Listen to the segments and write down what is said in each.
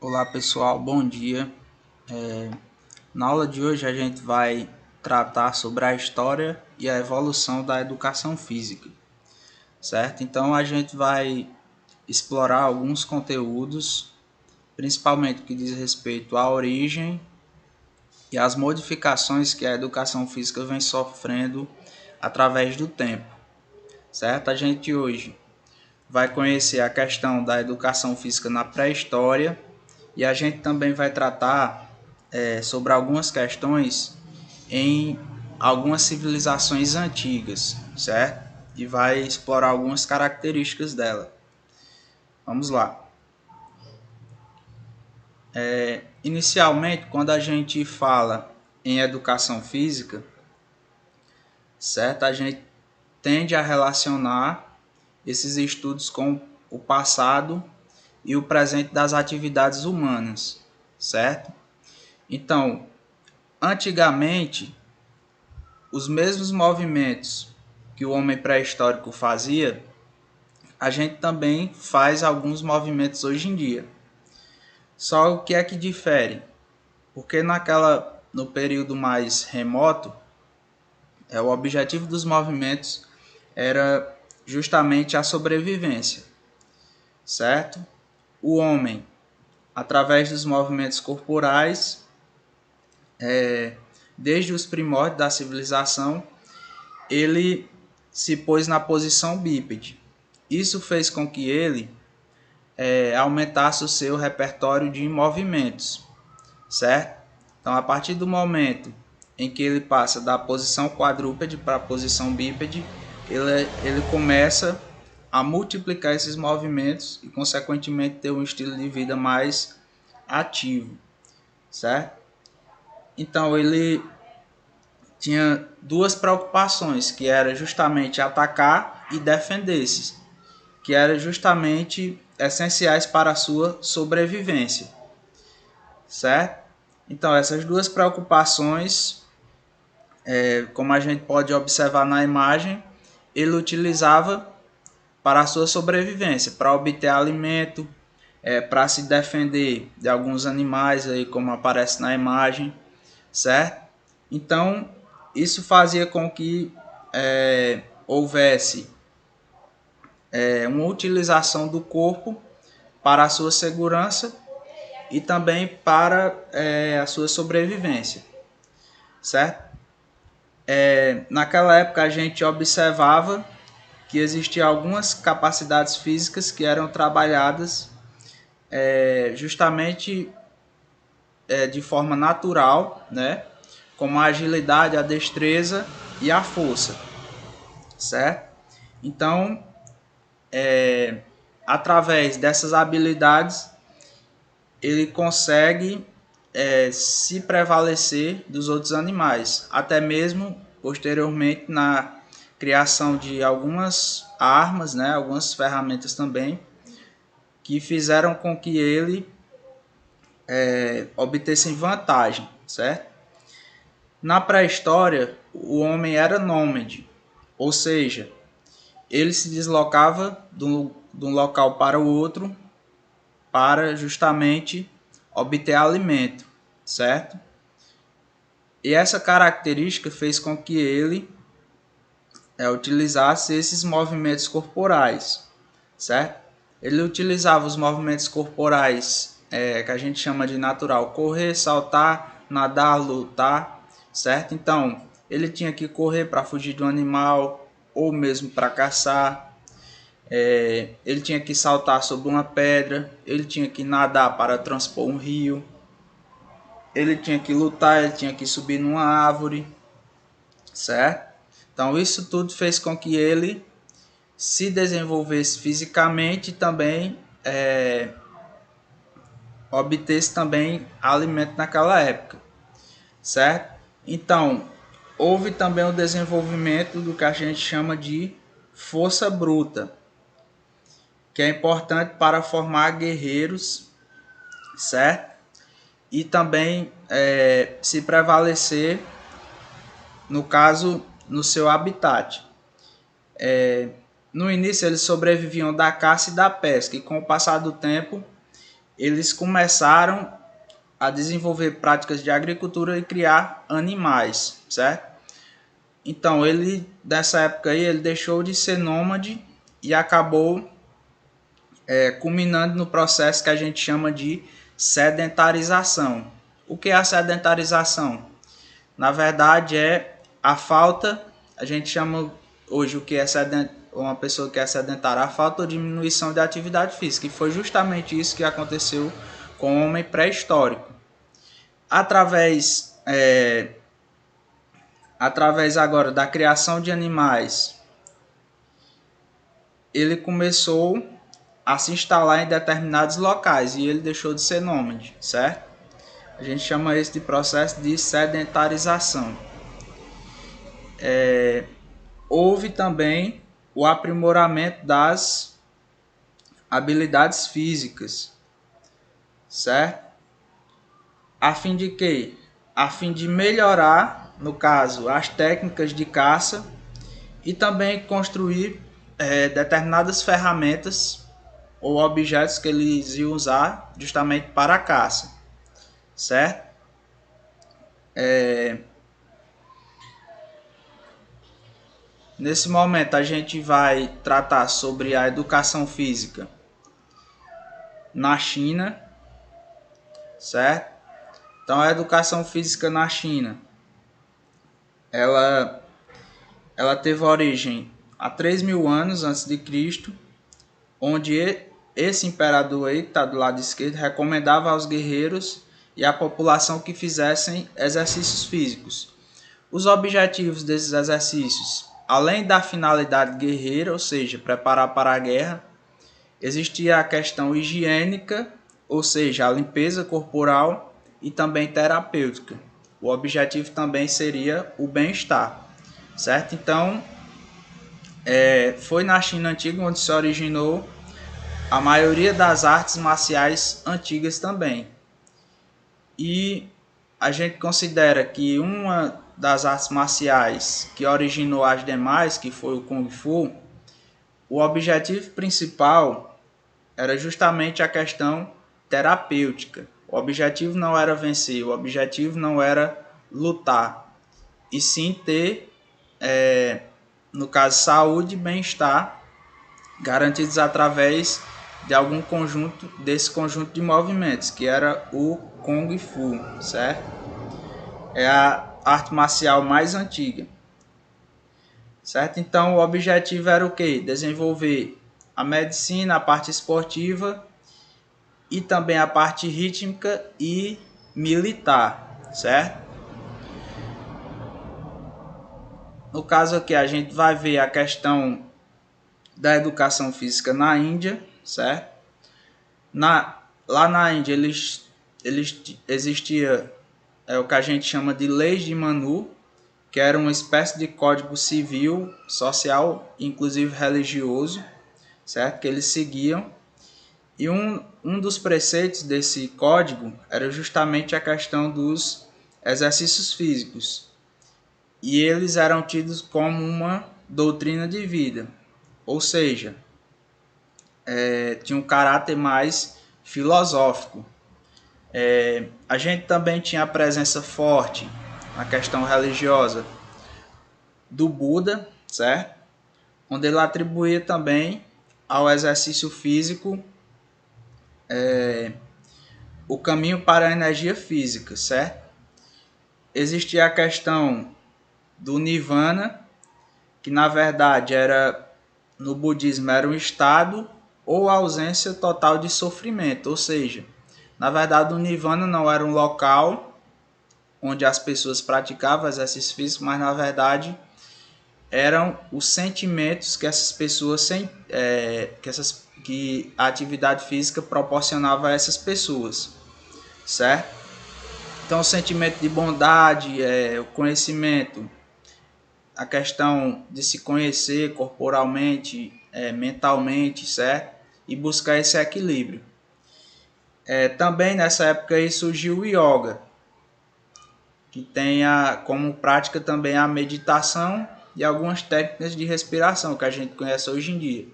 Olá pessoal, bom dia. Na aula de hoje a gente vai tratar sobre a história e a evolução da educação física, certo? Então a gente vai explorar alguns conteúdos, principalmente que diz respeito à origem e às modificações que a educação física vem sofrendo através do tempo, certo? A gente hoje vai conhecer a questão da educação física na pré-história e a gente também vai tratar sobre algumas questões em algumas civilizações antigas, certo? E vai explorar algumas características dela. Vamos lá. Inicialmente, quando a gente fala em educação física, certo? A gente tende a relacionar esses estudos com o passado e o presente das atividades humanas, certo? Então, antigamente, os mesmos movimentos que o homem pré-histórico fazia, a gente também faz alguns movimentos hoje em dia. Só o que é que difere? Porque no período mais remoto, o objetivo dos movimentos era justamente a sobrevivência, certo? O homem, através dos movimentos corporais, desde os primórdios da civilização, ele se pôs na posição bípede. Isso fez com que ele aumentasse o seu repertório de movimentos, certo? Então, a partir do momento em que ele passa da posição quadrúpede para a posição bípede, ele começa a multiplicar esses movimentos e, consequentemente, ter um estilo de vida mais ativo, certo? Então, ele tinha duas preocupações, que era justamente atacar e defender-se, que eram justamente essenciais para a sua sobrevivência, certo? Então, essas duas preocupações, como a gente pode observar na imagem, ele utilizava para a sua sobrevivência, para obter alimento, para se defender de alguns animais, aí, como aparece na imagem, certo? Então, isso fazia com que houvesse uma utilização do corpo para a sua segurança e também para a sua sobrevivência, certo? Naquela época a gente observava que existiam algumas capacidades físicas que eram trabalhadas justamente de forma natural, né? Como a agilidade, a destreza e a força, certo? Então, através dessas habilidades, ele consegue se prevalecer dos outros animais, até mesmo posteriormente na criação de algumas armas, né, algumas ferramentas também, que fizeram com que ele obtesse vantagem, certo? Na pré-história, o homem era nômade, ou seja, ele se deslocava de um local para o outro para justamente obter alimento, certo? E essa característica fez com que ele utilizasse esses movimentos corporais, certo? Ele utilizava os movimentos corporais que a gente chama de natural, correr, saltar, nadar, lutar, certo? Então, ele tinha que correr para fugir de um animal ou mesmo para caçar, ele tinha que saltar sobre uma pedra, ele tinha que nadar para transpor um rio, ele tinha que lutar, ele tinha que subir numa árvore, certo? Então isso tudo fez com que ele se desenvolvesse fisicamente e também obtesse também alimento naquela época, certo? Então houve também o desenvolvimento do que a gente chama de força bruta, que é importante para formar guerreiros, certo? E também se prevalecer, no caso, no seu habitat. No início eles sobreviviam da caça e da pesca, e com o passar do tempo eles começaram a desenvolver práticas de agricultura e criar animais, certo? Então, ele, nessa época aí, ele deixou de ser nômade e acabou culminando no processo que a gente chama de sedentarização. O que é a sedentarização? Na verdade, é a falta, a gente chama hoje o que é uma pessoa que é sedentária, a falta ou diminuição de atividade física. E foi justamente isso que aconteceu com o homem pré-histórico. Através agora da criação de animais, ele começou a se instalar em determinados locais e ele deixou de ser nômade, certo? A gente chama esse de processo de sedentarização. Houve também o aprimoramento das habilidades físicas, certo? A fim de quê? A fim de melhorar, no caso, as técnicas de caça e também construir determinadas ferramentas ou objetos que eles iam usar justamente para a caça, certo? Nesse momento a gente vai tratar sobre a educação física na China, certo? Então a educação física na China, ela teve origem há 3.000 anos antes de Cristo, onde esse imperador aí, que está do lado esquerdo, recomendava aos guerreiros e à população que fizessem exercícios físicos. Os objetivos desses exercícios, além da finalidade guerreira, ou seja, preparar para a guerra, existia a questão higiênica, ou seja, a limpeza corporal e também terapêutica. O objetivo também seria o bem-estar, certo? Então, foi na China antiga onde se originou a maioria das artes marciais antigas também. E a gente considera que uma das artes marciais que originou as demais, que foi o Kung Fu, o objetivo principal era justamente a questão terapêutica. O objetivo não era vencer, o objetivo não era lutar, e sim ter, no caso, saúde e bem-estar garantidos através de algum desse conjunto de movimentos, que era o Kung Fu, certo? É a arte marcial mais antiga, certo? Então o objetivo era o quê? Desenvolver a medicina, a parte esportiva e também a parte rítmica e militar, certo? No caso aqui a gente vai ver a questão da educação física na Índia, certo? Lá na Índia existia o que a gente chama de leis de Manu, que era uma espécie de código civil, social, inclusive religioso, certo? Que eles seguiam. E um dos preceitos desse código era justamente a questão dos exercícios físicos. E eles eram tidos como uma doutrina de vida, ou seja, tinha um caráter mais filosófico. A gente também tinha a presença forte na questão religiosa do Buda, certo? Onde ele atribuía também ao exercício físico o caminho para a energia física, certo? Existia a questão do Nirvana, que na verdade no budismo era um estado ou ausência total de sofrimento, ou seja, na verdade o Nirvana não era um local onde as pessoas praticavam exercício físico, mas na verdade eram os sentimentos que essas pessoas que a atividade física proporcionava a essas pessoas, certo? Então o sentimento de bondade, o conhecimento, a questão de se conhecer corporalmente, mentalmente, certo? E buscar esse equilíbrio. Também nessa época aí surgiu o yoga, que tem como prática também a meditação e algumas técnicas de respiração que a gente conhece hoje em dia,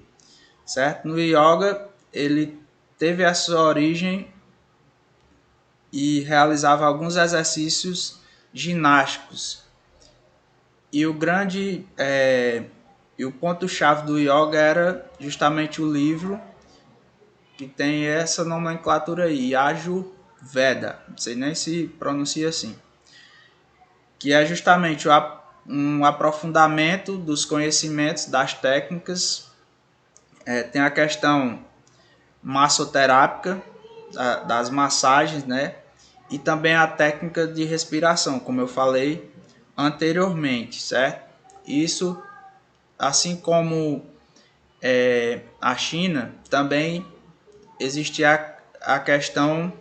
certo? No yoga ele teve a sua origem e realizava alguns exercícios ginásticos. E o ponto-chave do yoga era justamente o livro que tem essa nomenclatura aí, Ayurveda, não sei nem se pronuncia assim, que é justamente um aprofundamento dos conhecimentos, das técnicas. Tem a questão massoterápica, das massagens, né? E também a técnica de respiração, como eu falei anteriormente, certo? Isso, assim como a China, também existia a questão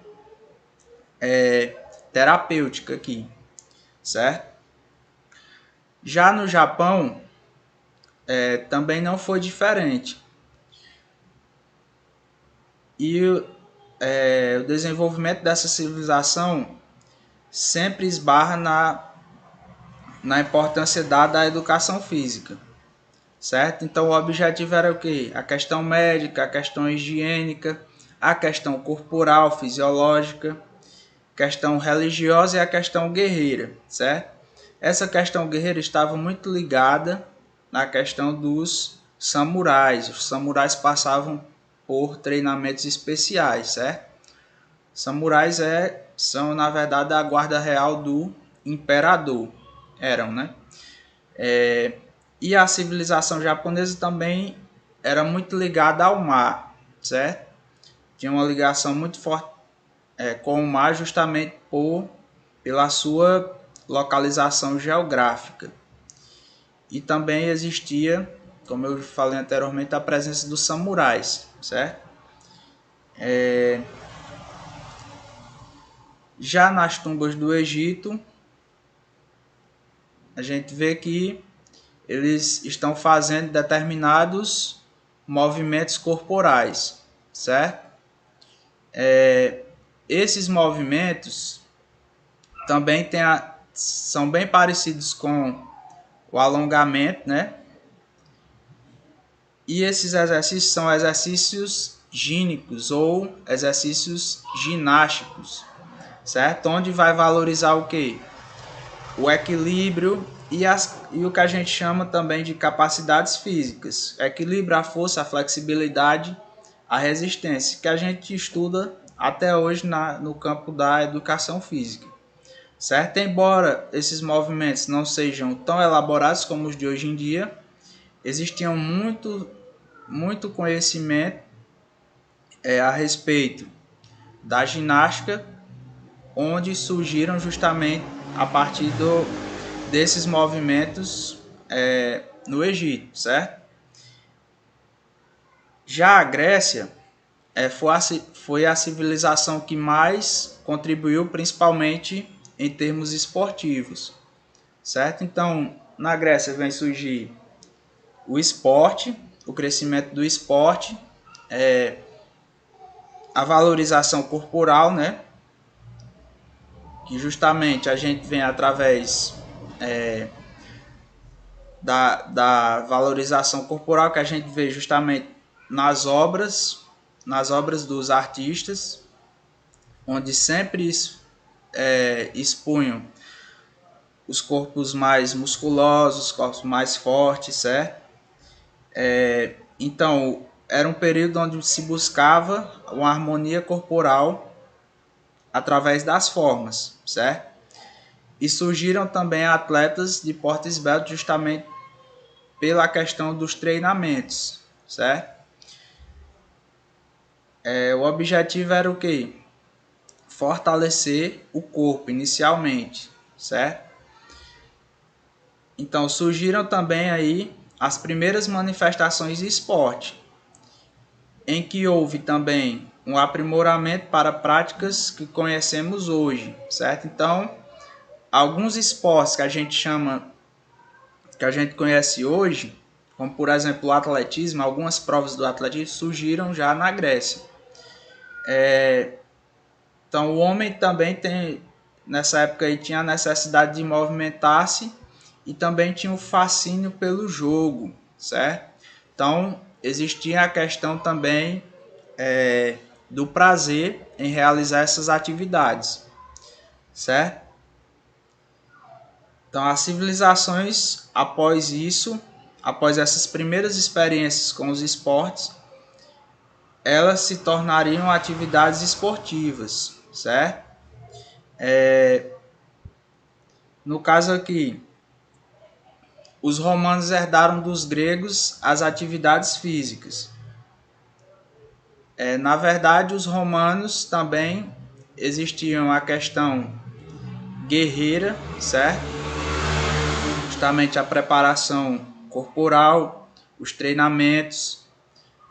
terapêutica aqui, certo? Já no Japão, também não foi diferente. E o desenvolvimento dessa civilização sempre esbarra na importância dada à educação física, certo? Então o objetivo era o quê? A questão médica, a questão higiênica, a questão corporal, fisiológica, questão religiosa e a questão guerreira, certo? Essa questão guerreira estava muito ligada na questão dos samurais. Os samurais passavam por treinamentos especiais, certo? Samurais são, na verdade, a guarda real do imperador. Eram, né? E a civilização japonesa também era muito ligada ao mar, certo? Tinha uma ligação muito forte com o mar justamente pela sua localização geográfica. E também existia, como eu falei anteriormente, a presença dos samurais, certo? Já nas tumbas do Egito, a gente vê que eles estão fazendo determinados movimentos corporais, certo? Esses movimentos também são bem parecidos com o alongamento, né? E esses exercícios são exercícios gínicos ou exercícios ginásticos, certo? Onde vai valorizar o quê? O equilíbrio e o que a gente chama também de capacidades físicas. Equilíbrio, a força, a flexibilidade, a resistência, que a gente estuda até hoje no campo da educação física, certo? Embora esses movimentos não sejam tão elaborados como os de hoje em dia, existiam muito conhecimento a respeito da ginástica, onde surgiram justamente a partir desses movimentos no Egito, certo? Já a Grécia foi a civilização que mais contribuiu, principalmente em termos esportivos, certo? Então, na Grécia vem surgir o esporte, o crescimento do esporte, a valorização corporal, né? Que justamente a gente vem através da valorização corporal, que a gente vê justamente nas obras dos artistas, onde sempre expunham os corpos mais musculosos, os corpos mais fortes, certo? Então, era um período onde se buscava uma harmonia corporal através das formas, certo? E surgiram também atletas de porte esbelto justamente pela questão dos treinamentos, certo? O objetivo era o quê? Fortalecer o corpo inicialmente, certo? Então surgiram também aí as primeiras manifestações de esporte, em que houve também um aprimoramento para práticas que conhecemos hoje, certo? Então, alguns esportes que a gente conhece hoje, como por exemplo o atletismo, algumas provas do atletismo surgiram já na Grécia. Então o homem também nessa época aí tinha a necessidade de movimentar-se e também tinha o fascínio pelo jogo, certo? Então existia a questão também do prazer em realizar essas atividades. certo? Então, as civilizações, após isso, após essas primeiras experiências com os esportes, elas se tornariam atividades esportivas, certo? No caso aqui, os romanos herdaram dos gregos as atividades físicas. Na verdade, os romanos também existiam a questão guerreira, certo? Justamente a preparação corporal, os treinamentos,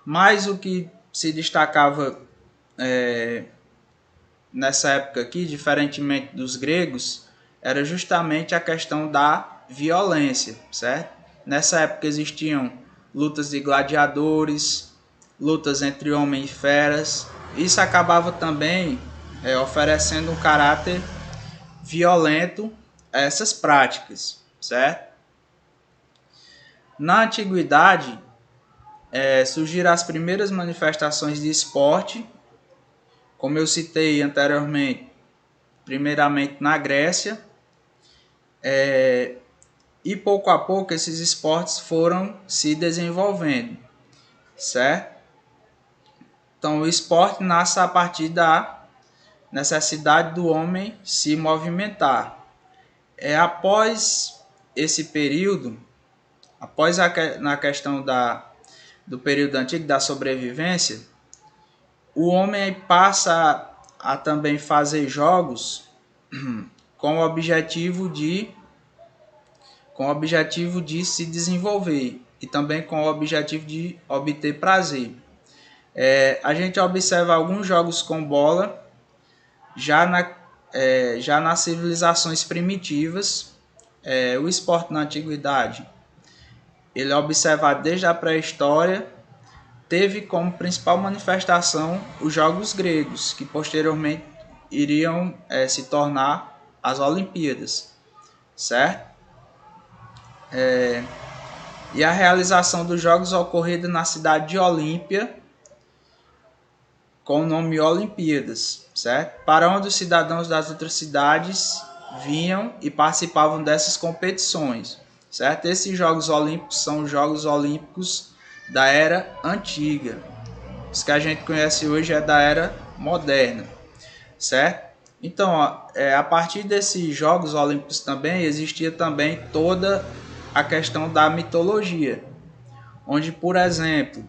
mas o que se destacava nessa época aqui, diferentemente dos gregos, era justamente a questão da violência, certo? Nessa época existiam lutas de gladiadores, lutas entre homens e feras. Isso acabava também oferecendo um caráter violento a essas práticas, certo? Na antiguidade, surgiram as primeiras manifestações de esporte, como eu citei anteriormente, primeiramente na Grécia, e pouco a pouco esses esportes foram se desenvolvendo, certo? Então o esporte nasce a partir da necessidade do homem se movimentar. Após esse período, na questão do período antigo da sobrevivência, o homem passa a também fazer jogos com o objetivo de se desenvolver e também com o objetivo de obter prazer. A gente observa alguns jogos com bola já nas civilizações primitivas. O esporte na antiguidade, ele é observado desde a pré-história, teve como principal manifestação os jogos gregos, que posteriormente iriam se tornar as Olimpíadas, certo? E a realização dos jogos ocorrida na cidade de Olímpia, com o nome Olimpíadas, certo? Para onde os cidadãos das outras cidades vinham e participavam dessas competições, certo? Esses Jogos Olímpicos são os Jogos Olímpicos da Era Antiga. Os que a gente conhece hoje é da Era Moderna, certo? Então, a partir desses Jogos Olímpicos também existia também toda a questão da mitologia, onde, por exemplo,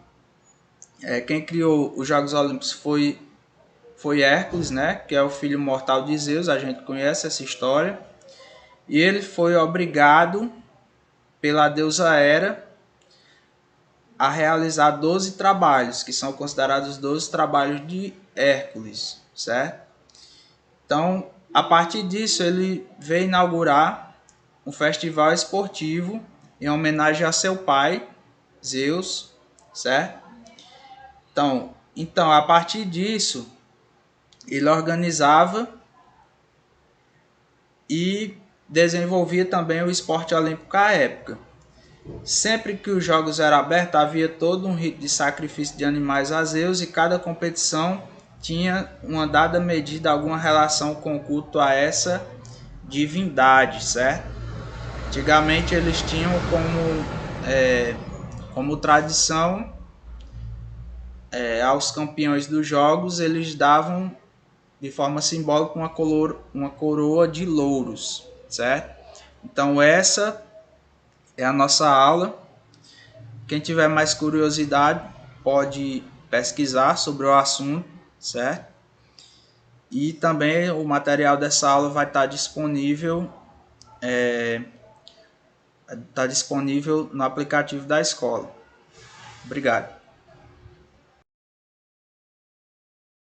quem criou os Jogos Olímpicos foi Hércules, né? Que é o filho mortal de Zeus, a gente conhece essa história. E ele foi obrigado pela deusa Hera a realizar 12 trabalhos, que são considerados 12 trabalhos de Hércules, certo? Então, a partir disso, ele veio inaugurar um festival esportivo em homenagem a seu pai, Zeus, certo? Então, a partir disso, ele organizava e desenvolvia também o esporte olímpico à época. Sempre que os jogos eram abertos, havia todo um rito de sacrifício de animais a Zeus e cada competição tinha uma dada medida, alguma relação com o culto a essa divindade, certo? Antigamente eles tinham como tradição, aos campeões dos jogos, eles davam de forma simbólica uma coroa de louros, certo? Então essa é a nossa aula. Quem tiver mais curiosidade pode pesquisar sobre o assunto, certo? E também o material dessa aula vai estar disponível no aplicativo da escola. Obrigado.